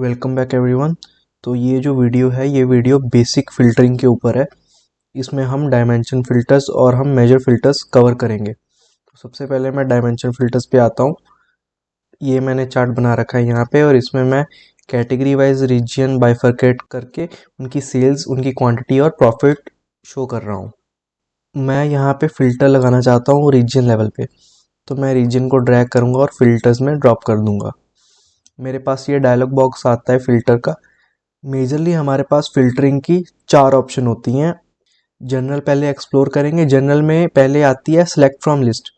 Welcome back everyone. तो ये जो वीडियो है ये वीडियो बेसिक फ़िल्टरिंग के ऊपर है। इसमें हम डायमेंशन फ़िल्टर्स और हम मेजर फ़िल्टर्स कवर करेंगे। तो सबसे पहले मैं डायमेंशन फ़िल्टर्स पे आता हूँ। ये मैंने चार्ट बना रखा है यहाँ पे, और इसमें मैं कैटेगरी वाइज रीजन बाइफरकेट करके उनकी सेल्स, उनकी क्वांटिटी और प्रॉफिट शो कर रहा हूँ। मैं यहाँ पे फ़िल्टर लगाना चाहता हूँ रीजन लेवल पे, तो मैं रीजन को ड्रैग करूँगा और फिल्टर्स में ड्रॉप कर दूँगा। मेरे पास ये डायलॉग बॉक्स आता है फ़िल्टर का। मेजरली हमारे पास फ़िल्टरिंग की 4 ऑप्शन होती हैं। जनरल पहले एक्सप्लोर करेंगे। जनरल में पहले आती है सेलेक्ट फ्रॉम लिस्ट,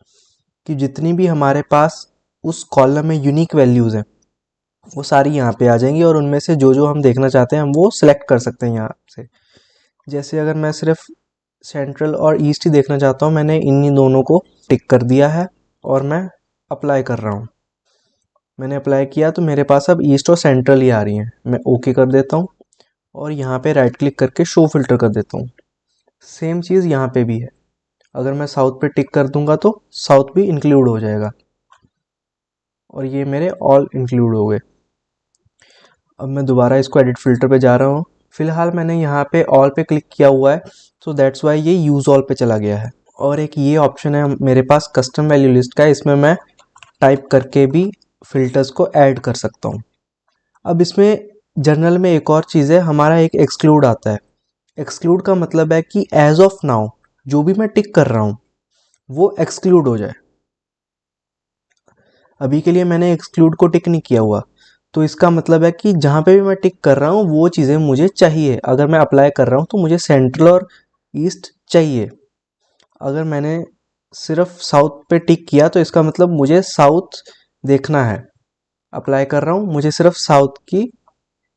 कि जितनी भी हमारे पास उस कॉलम में यूनिक वैल्यूज़ हैं वो सारी यहाँ पे आ जाएंगी, और उनमें से जो जो हम देखना चाहते हैं हम वो सिलेक्ट कर सकते हैं यहाँ से। जैसे अगर मैं सिर्फ सेंट्रल और ईस्ट ही देखना चाहता हूँ, मैंने इन्हीं दोनों को टिक कर दिया है और मैं अप्लाई कर रहा हूँ। मैंने अप्लाई किया तो मेरे पास अब ईस्ट और सेंट्रल ही आ रही हैं। मैं ओके कर देता हूँ और यहाँ पे राइट क्लिक करके शो फिल्टर कर देता हूँ। सेम चीज़ यहाँ पे भी है। अगर मैं साउथ पे टिक कर दूंगा तो साउथ भी इंक्लूड हो जाएगा, और ये मेरे ऑल इंक्लूड हो गए। अब मैं दोबारा इसको एडिट फिल्टर पे जा रहा हूँ। फिलहाल मैंने यहाँ पे ऑल पे क्लिक किया हुआ है, सो दैट्स वाई ये यूज़ ऑल पे चला गया है। और एक ये ऑप्शन है मेरे पास कस्टम वैल्यू लिस्ट का, इसमें मैं टाइप करके भी फिल्टर्स को ऐड कर सकता हूँ। अब इसमें जनरल में एक और चीज़ है, हमारा एक एक्सक्लूड आता है। एक्सक्लूड का मतलब है कि एज ऑफ नाउ जो भी मैं टिक कर रहा हूँ वो एक्सक्लूड हो जाए। अभी के लिए मैंने एक्सक्लूड को टिक नहीं किया हुआ, तो इसका मतलब है कि जहाँ पे भी मैं टिक कर रहा हूँ वो चीज़ें मुझे चाहिए। अगर मैं अप्लाई कर रहा हूँ तो मुझे सेंट्रल और ईस्ट चाहिए। अगर मैंने सिर्फ साउथ पे टिक किया तो इसका मतलब मुझे साउथ देखना है। अप्लाई कर रहा हूँ, मुझे सिर्फ साउथ की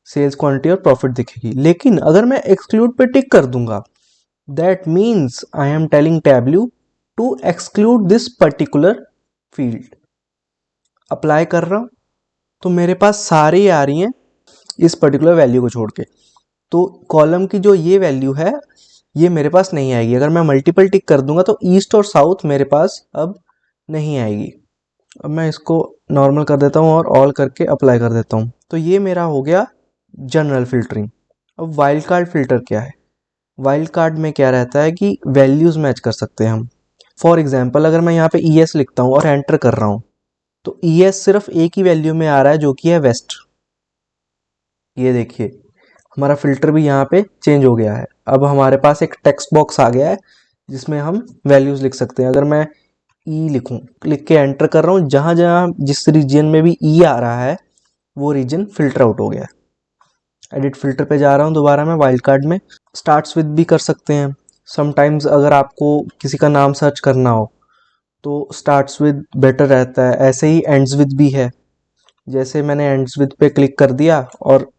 सेल्स क्वांटिटी और प्रॉफिट दिखेगी। लेकिन अगर मैं एक्सक्लूड पे टिक कर दूंगा, that means I am telling Tableau to exclude this particular field. Apply कर रहा हूं तो मेरे पास सारी आ रही हैं इस पर्टिकुलर वैल्यू को छोड़ के। तो कॉलम की जो ये वैल्यू है ये मेरे पास नहीं आएगी। अगर मैं मल्टीपल टिक कर दूंगा तो ईस्ट और साउथ मेरे पास अब नहीं आएगी। अब मैं इसको नॉर्मल कर देता हूँ और ऑल करके अप्लाई कर देता हूँ। तो ये मेरा हो गया जनरल फिल्टरिंग। अब वाइल्ड कार्ड फिल्टर क्या है? वाइल्ड कार्ड में क्या रहता है कि वैल्यूज़ मैच कर सकते हैं हम। फॉर एग्जांपल अगर मैं यहाँ पे ई एस लिखता हूँ और एंटर कर रहा हूँ तो ई एस सिर्फ एक ही वैल्यू में आ रहा है जो कि है वेस्ट। ये देखिए हमारा फिल्टर भी यहाँ पे चेंज हो गया है। अब हमारे पास एक टेक्स्ट बॉक्स आ गया है जिसमें हम वैल्यूज़ लिख सकते हैं। अगर मैं ई लिखूं, लिख के एंटर कर रहा हूँ, जहाँ जहाँ जिस रीजन में भी ई आ रहा है वो रीजन फिल्टर आउट हो गया है। एडिट फिल्टर पे जा रहा हूँ दोबारा मैं वाइल्ड कार्ड में। स्टार्ट्स विद भी कर सकते हैं। समटाइम्स अगर आपको किसी का नाम सर्च करना हो तो स्टार्ट्स विद बेटर रहता है। ऐसे ही एंड्स विद भी है। जैसे मैंने एंड्स विद पे क्लिक कर दिया और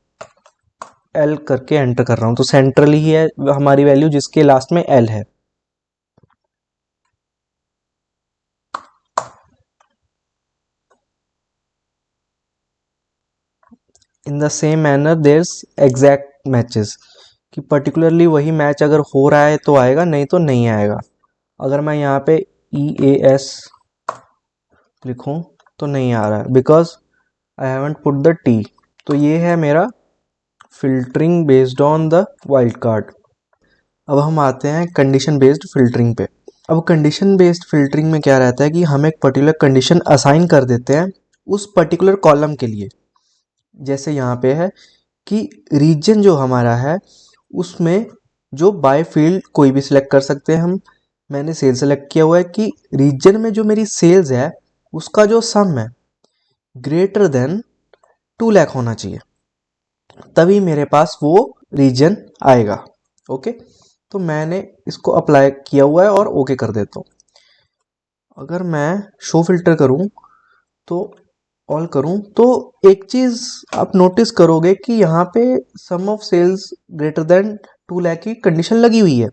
एल करके एंटर कर रहा हूँ तो सेंट्रल ही है हमारी वैल्यू जिसके लास्ट में एल है। In the same manner there's exact matches, कि पर्टिकुलरली वही मैच अगर हो रहा है तो आएगा, नहीं तो नहीं आएगा। अगर मैं यहाँ पे ई ए एस लिखूँ तो नहीं आ रहा है because I haven't put the T. तो ये है मेरा filtering based on the wild card. अब हम आते हैं कंडीशन बेस्ड फिल्टरिंग पे। अब कंडीशन बेस्ड फिल्टरिंग में क्या रहता है कि हम एक पर्टिकुलर कंडीशन असाइन कर देते हैं उस पर्टिकुलर कॉलम के लिए। जैसे यहाँ पे है कि रीजन जो हमारा है उसमें जो बाय फील्ड कोई भी सिलेक्ट कर सकते हैं हम। मैंने सेल सेलेक्ट किया हुआ है कि रीजन में जो मेरी सेल्स है उसका जो सम है ग्रेटर देन 2 लाख होना चाहिए, तभी मेरे पास वो रीजन आएगा। ओके, तो मैंने इसको अप्लाई किया हुआ है और ओके कर देता हूँ। अगर मैं शो फिल्टर करूँ तो ऑल करूँ तो एक चीज़ आप नोटिस करोगे कि यहाँ पे sum of sales greater than 2 lakh की कंडीशन लगी हुई है,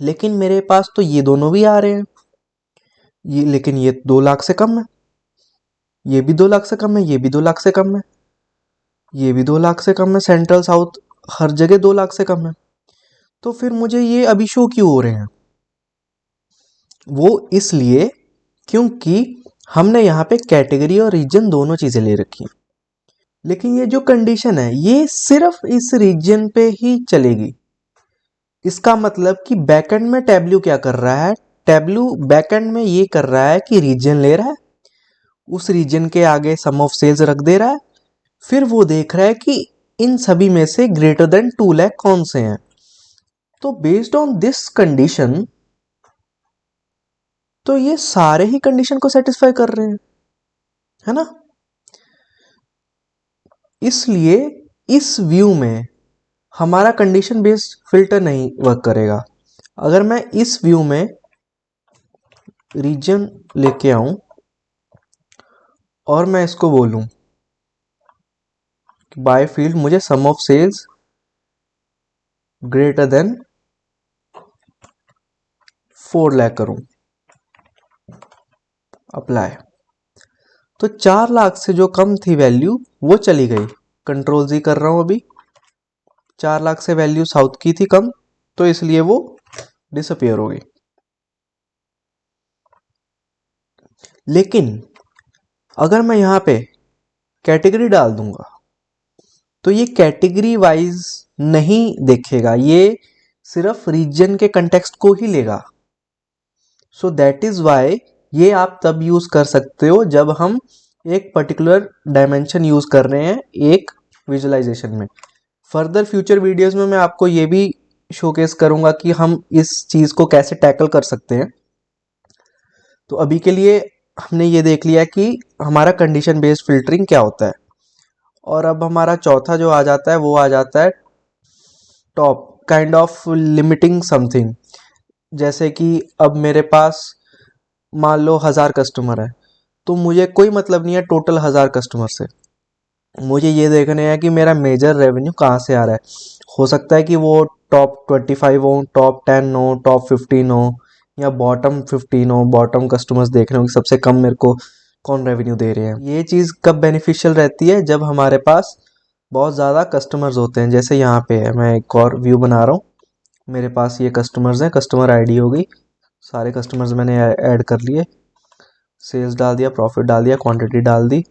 लेकिन मेरे पास तो ये दोनों भी आ रहे हैं। ये लेकिन ये 2 लाख से कम है, ये भी 2 लाख से कम है, ये भी 2 लाख से कम है, ये भी 2 लाख से कम है। सेंट्रल साउथ हर जगह 2 लाख से कम है। तो फिर मुझे ये अभी शो क्यों हो रहे हैं? वो इसलिए क्योंकि हमने यहाँ पे कैटेगरी और रीजन दोनों चीज़ें ले रखी हैं। लेकिन ये जो कंडीशन है ये सिर्फ इस रीजन पे ही चलेगी। इसका मतलब कि बैकएंड में टैब्ल्यू क्या कर रहा है, टैब्ल्यू बैकएंड में ये कर रहा है कि रीजन ले रहा है, उस रीजन के आगे सम ऑफ सेल्स रख दे रहा है, फिर वो देख रहा है कि इन सभी में से ग्रेटर देन 2 लाख कौन से हैं। तो बेस्ड ऑन दिस कंडीशन तो ये सारे ही कंडीशन को सेटिस्फाई कर रहे हैं, है ना। इसलिए इस व्यू में हमारा कंडीशन बेस्ड फिल्टर नहीं वर्क करेगा। अगर मैं इस व्यू में रीजन लेके आऊं और मैं इसको बोलूं कि बाय फील्ड मुझे sum of sales greater than 4 lakh करूं, अप्लाई, तो 4 लाख से जो कम थी वैल्यू वो चली गई। कंट्रोल जी कर रहा हूं अभी, 4 लाख से वैल्यू साउथ की थी कम, तो इसलिए वो डिसअपियर हो गई। लेकिन अगर मैं यहां पे कैटेगरी डाल दूंगा तो ये कैटेगरी वाइज नहीं देखेगा, ये सिर्फ रीजन के कंटेक्स्ट को ही लेगा। सो दैट इज वाई ये आप तब यूज कर सकते हो जब हम एक पर्टिकुलर डायमेंशन यूज कर रहे हैं एक विजुअलाइजेशन में। फर्दर फ्यूचर वीडियोस में मैं आपको ये भी शोकेस करूंगा कि हम इस चीज को कैसे टैकल कर सकते हैं। तो अभी के लिए हमने ये देख लिया कि हमारा कंडीशन बेस्ड फिल्टरिंग क्या होता है। और अब हमारा चौथा जो आ जाता है वो आ जाता है top kind of limiting something. जैसे कि अब मेरे पास मान लो 1000 कस्टमर है, तो मुझे कोई मतलब नहीं है टोटल 1000 कस्टमर से, मुझे ये देखने हैं कि मेरा मेजर रेवेन्यू कहाँ से आ रहा है। हो सकता है कि वो टॉप 25 हो, टॉप 10 हो, टॉप 15 हो, या बॉटम 15 हो, बॉटम कस्टमर्स देख रहे हो कि सबसे कम मेरे को कौन रेवेन्यू दे रहे हैं। ये चीज़ कब बेनिफिशियल रहती है, जब हमारे पास बहुत ज़्यादा कस्टमर्स होते हैं। जैसे यहाँ पे है, मैं एक और व्यू बना रहा हूँ, मेरे पास ये कस्टमर्स हैं, कस्टमर आईडी हो गई, सारे कस्टमर्स मैंने ऐड कर लिए, सेल्स डाल दिया, प्रॉफिट डाल दिया, क्वांटिटी डाल दी,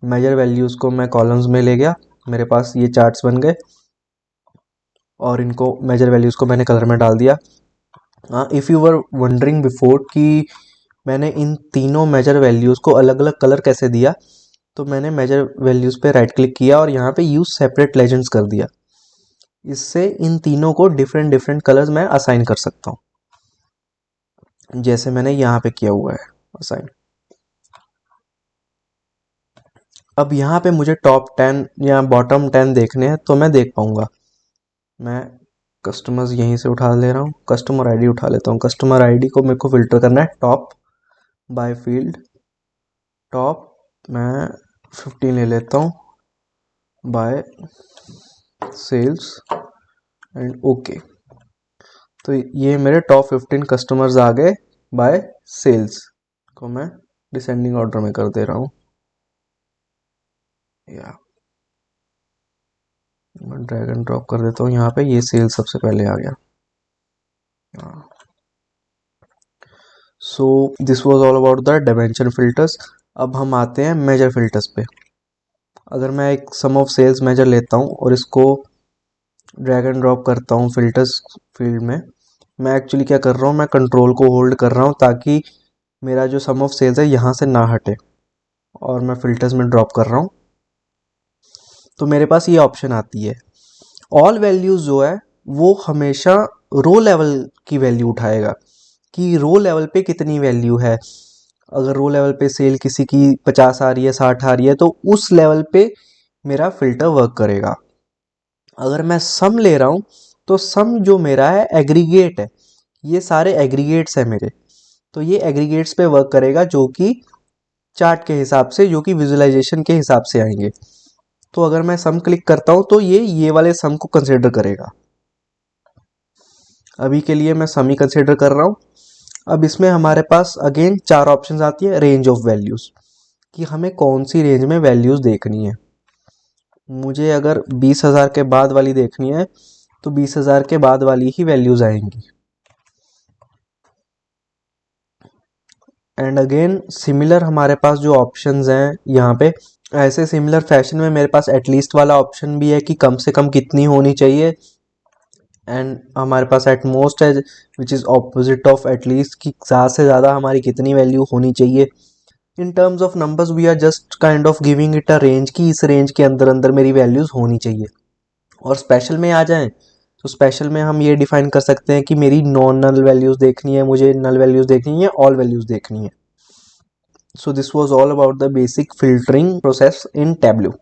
मेजर वैल्यूज़ को मैं कॉलम्स में ले गया, मेरे पास ये चार्ट्स बन गए, और इनको मेजर वैल्यूज़ को मैंने कलर में डाल दिया। If you were wondering before कि मैंने इन तीनों मेजर वैल्यूज़ को अलग अलग कलर कैसे दिया, तो मैंने मेजर वैल्यूज़ पे राइट क्लिक किया और यहाँ पे यूज़ सेपरेट लेजेंड्स कर दिया। इससे इन तीनों को डिफरेंट डिफरेंट कलर्स मैं असाइन कर सकता हूँ, जैसे मैंने यहाँ पे किया हुआ है असाइन। अब यहाँ पे मुझे टॉप 10 या बॉटम 10 देखने हैं, तो मैं देख पाऊंगा। मैं कस्टमर्स यहीं से उठा ले रहा हूँ, कस्टमर आईडी उठा लेता हूँ। कस्टमर आईडी को मेरे को फिल्टर करना है टॉप बाय फील्ड, टॉप मैं 15 ले लेता हूँ, बाय सेल्स एंड ओके। तो ये मेरे टॉप 15 कस्टमर्स आ गए बाय सेल्स, को मैं डिसेंडिंग ऑर्डर में कर दे रहा हूँ, या मैं ड्रैग एंड ड्रॉप कर देता हूँ यहाँ पे, ये सेल्स सबसे पहले आ गया। So this was all about the dimension filters. अब हम आते हैं मेजर फिल्टर्स पे। अगर मैं एक सम ऑफ सेल्स मेजर लेता हूँ और इसको ड्रैग एंड ड्रॉप करता हूँ फिल्टर्स फील्ड में, मैं एक्चुअली क्या कर रहा हूँ, मैं कंट्रोल को होल्ड कर रहा हूँ ताकि मेरा जो सम ऑफ सेल्स है यहाँ से ना हटे, और मैं फिल्टर्स में ड्रॉप कर रहा हूँ। तो मेरे पास ये ऑप्शन आती है, ऑल वैल्यूज जो है वो हमेशा रो लेवल की वैल्यू उठाएगा कि रो लेवल पे कितनी वैल्यू है। अगर रो लेवल पे सेल किसी की 50 आ रही है, 60 आ रही है, तो उस लेवल पे मेरा फिल्टर वर्क करेगा। अगर मैं सम ले रहा हूँ तो सम जो मेरा है एग्रीगेट है, ये सारे एग्रीगेट्स है मेरे, तो ये एग्रीगेट्स पे वर्क करेगा जो कि चार्ट के हिसाब से, जो कि विजुअलाइजेशन के हिसाब से आएंगे। तो अगर मैं सम क्लिक करता हूँ तो ये वाले सम को कंसिडर करेगा। अभी के लिए मैं सम ही कंसिडर कर रहा हूँ। अब इसमें हमारे पास अगेन 4 ऑप्शंस आती है रेंज ऑफ वैल्यूज़, कि हमें कौन सी रेंज में वैल्यूज़ देखनी है। मुझे अगर 20,000 के बाद वाली देखनी है तो 20,000 के बाद वाली ही वैल्यूज़ आएंगी। एंड अगेन सिमिलर हमारे पास जो ऑप्शंस हैं यहाँ पे, ऐसे सिमिलर फैशन में मेरे पास एटलीस्ट वाला ऑप्शन भी है कि कम से कम कितनी होनी चाहिए, एंड हमारे पास एट मोस्ट है which is opposite of at least कि ज़्यादा से ज़्यादा हमारी कितनी वैल्यू होनी चाहिए। In terms of numbers we are just kind of giving it a range कि इस रेंज के अंदर अंदर मेरी वैल्यूज़ होनी चाहिए। और स्पेशल में आ जाएं तो स्पेशल में हम ये डिफाइन कर सकते हैं कि मेरी नॉन नल वैल्यूज़ देखनी है, मुझे नल वैल्यूज़ देखनी है, ऑल वैल्यूज़ देखनी है। So this was all about the basic filtering process in Tableau.